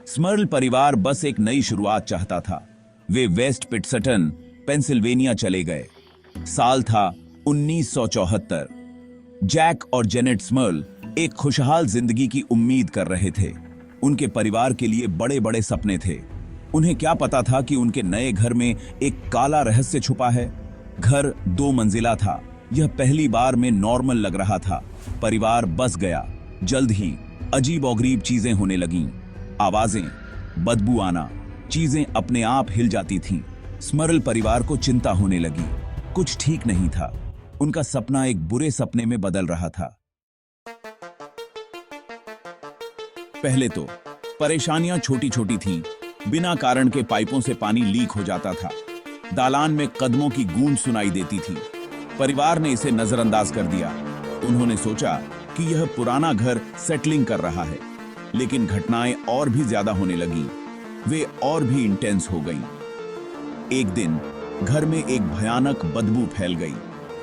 स्मर्ल परिवार बस एक नई शुरुआत चाहता था। वे वेस्ट पिटसटन, पेंसिल्वेनिया चले गए। साल था 1974। जैक और जेनेट स्मर्ल एक खुशहाल जिंदगी की उम्मीद कर रहे थे। उनके परिवार के लिए बड़े बड़े सपने थे। उन्हें क्या पता था कि उनके नए घर में एक काला रहस्य छुपा है। घर 2 मंजिला था। यह पहली बार में नॉर्मल लग रहा था। परिवार बस गया। जल्द ही अजीब और गरीब चीजें होने लगीं। आवाजें, बदबू आना, चीजें अपने आप हिल जाती थीं। स्मर्ल परिवार को चिंता होने लगी। कुछ ठीक नहीं था। उनका सपना एक बुरे सपने में बदल रहा था। पहले तो परेशानियां छोटी छोटी थीं। बिना कारण के पाइपों से पानी लीक हो जाता था। दालान में कदमों की गूंज सुनाई देती थी। परिवार ने इसे नजरअंदाज कर दिया। उन्होंने सोचा कि यह पुराना घर सेटलिंग कर रहा है, लेकिन घटनाएं और भी ज्यादा होने लगीं। वे और भी इंटेंस हो गईं। एक दिन घर में एक भयानक बदबू फैल गई।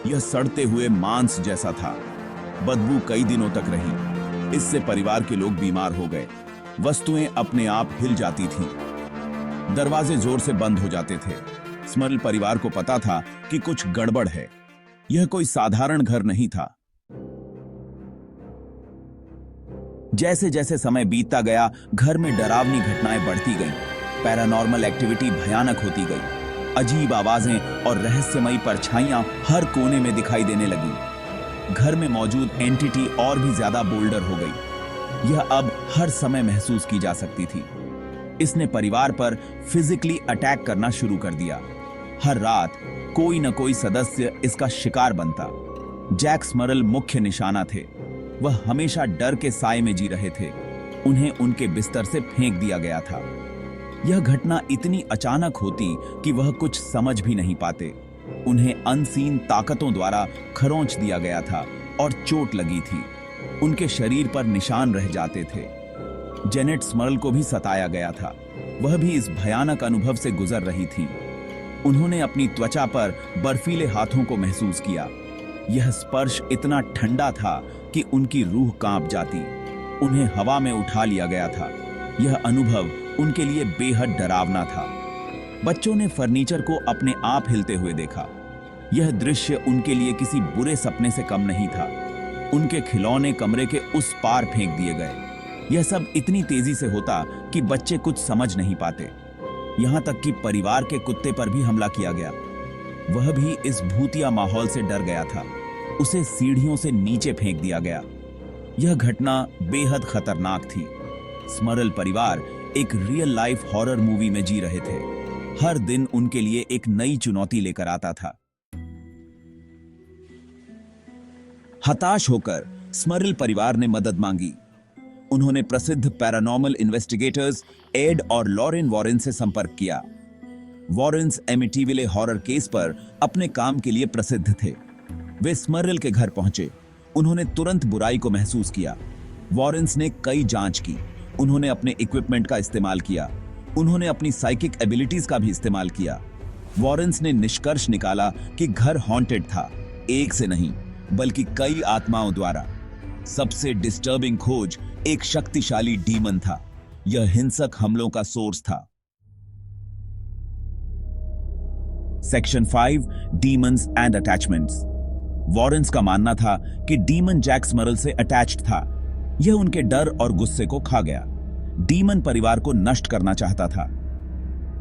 यह सड़ते हुए मांस जैसा था। बदबू कई दिनों तक रही। इससे परिवार के लोग बीमार हो गए। वस्तुएं अपने आप हिल जाती थीं। दरवाजे जोर से बंद हो जाते थे। स्मर्ल परिवार को पता था कि कुछ गड़बड़ है। यह कोई साधारण घर नहीं था। जैसे जैसे समय बीतता गया, घर में डरावनी घटनाएं बढ़ती गईं। पैरानॉर्मल एक्टिविटी भयानक होती गई। अजीब आवाजें और रहस्यमयी परछाइयां हर कोने में दिखाई देने लगीं। घर में मौजूद एंटिटी और भी ज्यादा बोल्डर हो गई। यह अब हर समय महसूस की जा सकती थी। इसने परिवार पर फिजिकली अटैक करना शुरू कर दिया। हर रात कोई न कोई सदस्य इसका शिकार बनता। जैक स्मर्ल मुख्य निशाना थे। वह हमेशा डर के साए में जी रहे थे। उन्हें उनके बिस्तर से फेंक दिया गया था। यह घटना इतनी अचानक होती कि वह कुछ समझ भी नहीं पाते। उन्हें अनसीन ताकतों द्वारा खरोंच दिया गया था और चोट लगी थी। उनके शरीर पर निशान रह जाते थे। जेनेट स्मर्ल को भी सताया गया था। वह भी इस भयानक अनुभव से गुजर रही थी। उन्होंने अपनी त्वचा पर बर्फीले हाथों को महसूस किया। यह स्पर्श इतना ठंडा था कि उनकी रूह कांप जाती। उन्हें हवा में उठा लिया गया था। यह अनुभव उनके लिए बेहद डरावना था। बच्चों ने फर्नीचर को अपने आप हिलते हुए देखा। यह दृश्य उनके लिए किसी बुरे सपने से कम नहीं था। उनके खिलौने कमरे के उस पार फेंक दिए गए। यह सब इतनी तेजी से होता कि बच्चे कुछ समझ नहीं पाते। यहां तक कि परिवार के कुत्ते पर भी हमला किया गया। वह भी इस भूतिया माहौल से डर गया था। उसे सीढ़ियों से नीचे फेंक दिया गया। यह घटना बेहद खतरनाक थी। स्मर्ल परिवार एक रियल लाइफ हॉरर मूवी में जी रहे थे। हर दिन उनके लिए एक नई चुनौती लेकर आता था। हताश होकर स्मर्ल परिवार ने मदद मांगी। उन्होंने प्रसिद्ध पैरानॉर्मल इन्वेस्टिगेटर्स एड और लॉरेन वॉरेन से संपर्क किया। वॉरेन्स एमिटीविले हॉरर केस पर अपने काम के लिए प्रसिद्ध थे। वे स्मर्ल के घर पहुंचे। उन्होंने तुरंत बुराई को महसूस किया। वॉरेन्स ने कई जांच की। उन्होंने अपने इक्विपमेंट का इस्तेमाल किया। उन्होंने अपनी साइकिक एबिलिटीज का भी इस्तेमाल किया। वॉरेन्स ने निष्कर्ष निकाला कि घर हॉन्टेड था, एक से नहीं बल्कि कई आत्माओं द्वारा। सबसे डिस्टर्बिंग खोज एक शक्तिशाली डीमन था। यह हिंसक हमलों का सोर्स था। Section 5 demons and attachments. Warren's का मानना था कि डीमन जैक स्मर्ल से अटैच्ड था। यह उनके डर और गुस्से को खा गया। डीमन परिवार को नष्ट करना चाहता था।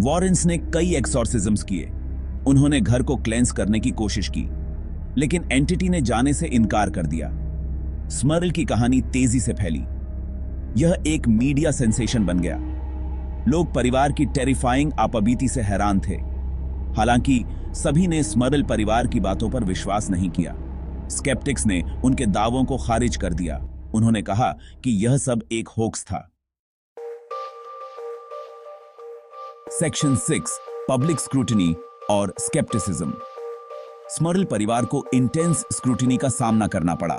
वॉरेन्स ने कई एक्सॉर्सिज्म्स किए। उन्होंने घर को क्लेंस करने की कोशिश की, लेकिन एंटिटी ने जाने से इनकार कर दिया। स्मर्ल की कहानी तेजी से फैली। यह एक मीडिया सेंसेशन बन गया। लोग परिवार की टेरिफाइंग आपबीती से हैरान थे। हालांकि सभी ने स्मर्ल परिवार की बातों पर विश्वास नहीं किया। स्केप्टिक्स ने उनके दावों को खारिज कर दिया। उन्होंने कहा कि यह सब एक होक्स था। सेक्शन 6 पब्लिक स्क्रूटिनी और स्केप्टिसिज्म। स्मर्ल परिवार को इंटेंस स्क्रूटिनी का सामना करना पड़ा।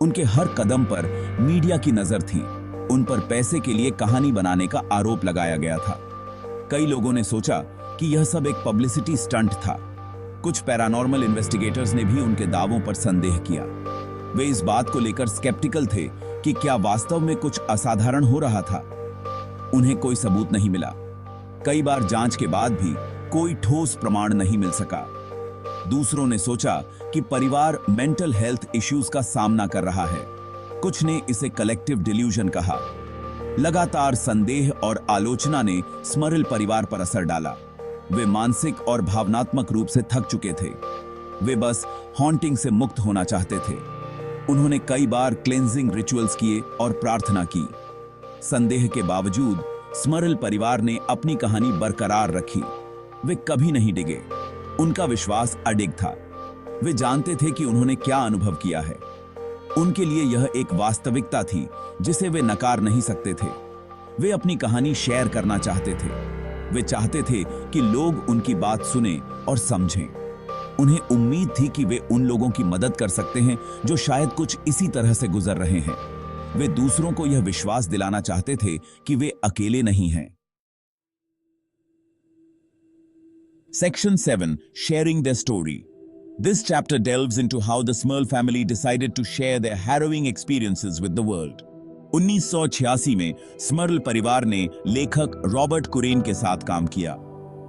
उनके हर कदम पर मीडिया की नजर थी। उन पर पैसे के लिए कहानी बनाने का आरोप लगाया गया था। कई लोगों ने सोचा कि यह सब एक पब्लिसिटी स्टंट था। कुछ पैरानॉर्मल इन्वेस्टिगेटर्स ने भी उनके दावों पर संदेह किया। वे इस बात को लेकर स्केप्टिकल थे कि क्या वास्तव में कुछ असाधारण हो रहा था। उन्हें कोई सबूत नहीं मिला। कई बार जांच के बाद भी कोई ठोस प्रमाण नहीं मिल सका। दूसरों ने सोचा कि परिवार मेंटल हेल्थ इश्यूज का सामना कर रहा है। कुछ ने इसे कलेक्टिव डिल्यूजन कहा। लगातार संदेह और आलोचना ने स्मरिल परिवार पर असर डाला। वे मानसिक और भावनात्मक रूप से थक चुके थे। वे बस हॉन्टिंग से मुक्त होना चाहते थे। उन्होंने कई बार क्लेंजिंग रिचुअल्स किए और प्रार्थना की। संदेह के बावजूद स्मरिल परिवार ने अपनी कहानी बरकरार रखी। वे कभी नहीं डिगे। उनका विश्वास अडिग था। वे जानते थे कि उन्होंने क्या अनुभव किया है। उनके लिए यह एक वास्तविकता थी जिसे वे नकार नहीं सकते थे। वे अपनी कहानी शेयर करना चाहते थे। वे चाहते थे कि लोग उनकी बात सुने और समझें। उन्हें उम्मीद थी कि वे उन लोगों की मदद कर सकते हैं जो शायद कुछ इसी तरह से गुजर रहे हैं। वे दूसरों को यह विश्वास दिलाना चाहते थे कि वे अकेले नहीं हैं। Section 7, Sharing their story. This chapter delves into how the Smurl family decided to share their harrowing experiences with the world. 1986 में स्मर्ल परिवार ने लेखक रॉबर्ट कुरेन के साथ काम किया।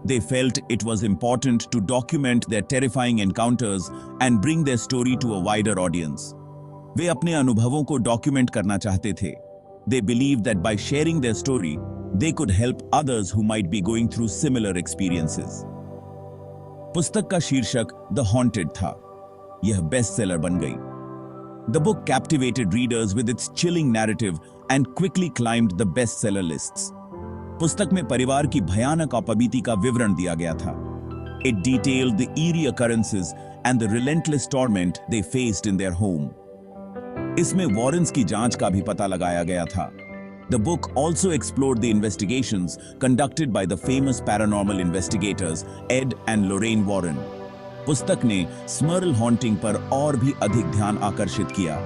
They felt it was important to document their terrifying encounters and bring their story to a wider audience. वे अपने अनुभवों को डॉक्यूमेंट करना चाहते थे। They believed that by sharing their story, they could help others who might be going through similar experiences. पुस्तक का शीर्षक the haunted था। यह बेस्ट सेलर बन गई। The book captivated readers with its chilling narrative and quickly climbed the bestseller lists. पुस्तक में परिवार की भयानक अपबीती का विवरण दिया गया था। It detailed the eerie occurrences and the relentless torment they faced in their home. इसमें वॉरेन्स की जांच का भी पता लगाया गया था। The book also explored the investigations conducted by the famous paranormal investigators Ed and Lorraine Warren. पुस्तक ने स्मर्ल हॉन्टिंग पर और भी अधिक ध्यान आकर्षित किया।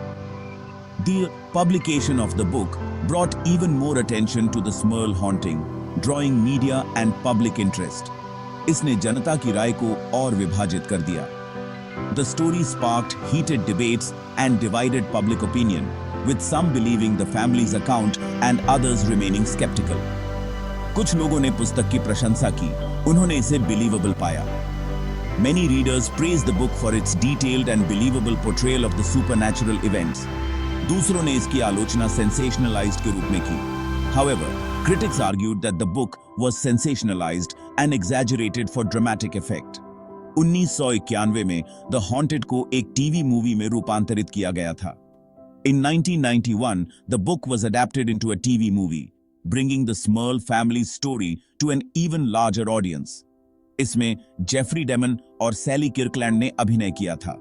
The publication of the book brought even more attention to the Smurl haunting, drawing media and public interest. इसने जनता की राय को और विभाजित कर दिया। The story sparked heated debates and divided public opinion, with some believing the family's account and others remaining skeptical. कुछ लोगों ने पुस्तक की प्रशंसा की। उन्होंने इसे believable पाया। Many readers praised the book for its detailed and believable portrayal of the supernatural events. दूसरों ने इसकी आलोचना sensationalized के रूप में की। However, critics argued that the book was sensationalized and exaggerated for dramatic effect. 1991 में The Haunted को एक टीवी मूवी में रूपांतरित किया गया था। In 1991, the book was adapted into a TV movie, bringing the Smurl family's story to an even larger audience. इसमें Jeffrey daemon और सैली किर्कलैंड ने अभिनय किया था।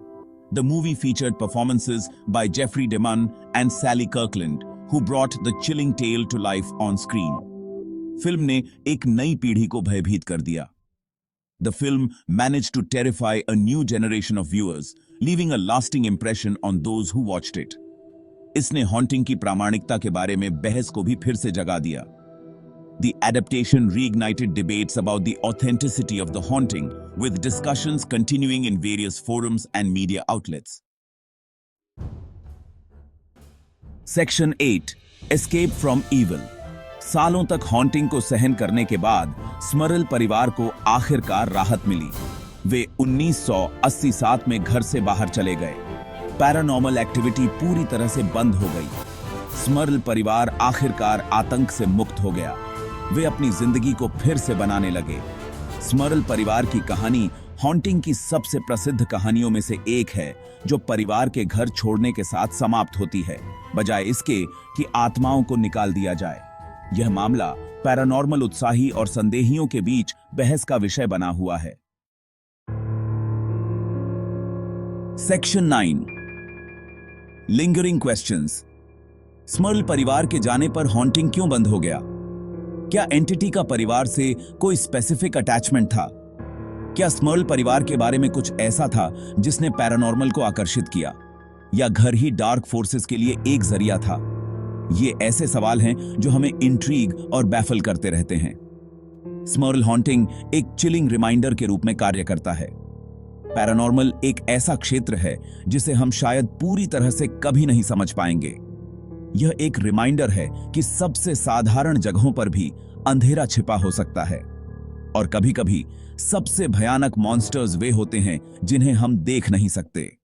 The movie featured performances by Jeffrey DeMunn and Sally Kirkland, who brought the chilling tale to life on screen. Film ने एक नई पीढ़ी को भयभीत कर दिया। The film managed to terrify a new generation of viewers, leaving a lasting impression on those who watched it. इसने haunting की प्रामाणिकता के बारे में बहस को भी फिर से जगा दिया। The adaptation reignited debates about the authenticity of the haunting, with discussions continuing in various forums and media outlets. Section 8, Escape from Evil. सालों तक हॉन्टिंग को सहन करने के बाद स्मर्ल परिवार को आखिरकार राहत मिली। वे 1987 में घर से बाहर चले गए। पैरानॉर्मल एक्टिविटी पूरी तरह से बंद हो गई। स्मर्ल परिवार आखिरकार आतंक से मुक्त हो गया। वे अपनी जिंदगी को फिर से बनाने लगे। स्मर्ल परिवार की कहानी हॉन्टिंग की सबसे प्रसिद्ध कहानियों में से एक है, जो परिवार के घर छोड़ने के साथ समाप्त होती है, बजाय इसके कि आत्माओं को निकाल दिया जाए। यह मामला पैरानॉर्मल उत्साही और संदेहियों के बीच बहस का विषय बना हुआ है। Section 9, lingering questions. स्मर्ल परिवार के जाने पर हॉन्टिंग क्यों बंद हो गया? क्या एंटिटी का परिवार से कोई स्पेसिफिक अटैचमेंट था? क्या स्मर्ल परिवार के बारे में कुछ ऐसा था जिसने पैरानॉर्मल को आकर्षित किया, या घर ही डार्क फोर्सेस के लिए एक जरिया था? ये ऐसे सवाल हैं जो हमें इंट्रीग और बैफल करते रहते हैं। स्मर्ल हॉन्टिंग एक चिलिंग रिमाइंडर के रूप में कार्य करता है। पैरानॉर्मल एक ऐसा क्षेत्र है जिसे हम शायद पूरी तरह से कभी नहीं समझ पाएंगे। यह एक रिमाइंडर है कि सबसे साधारण जगहों पर भी अंधेरा छिपा हो सकता है। और कभी-कभी सबसे भयानक मॉन्स्टर्स वे होते हैं जिन्हें हम देख नहीं सकते।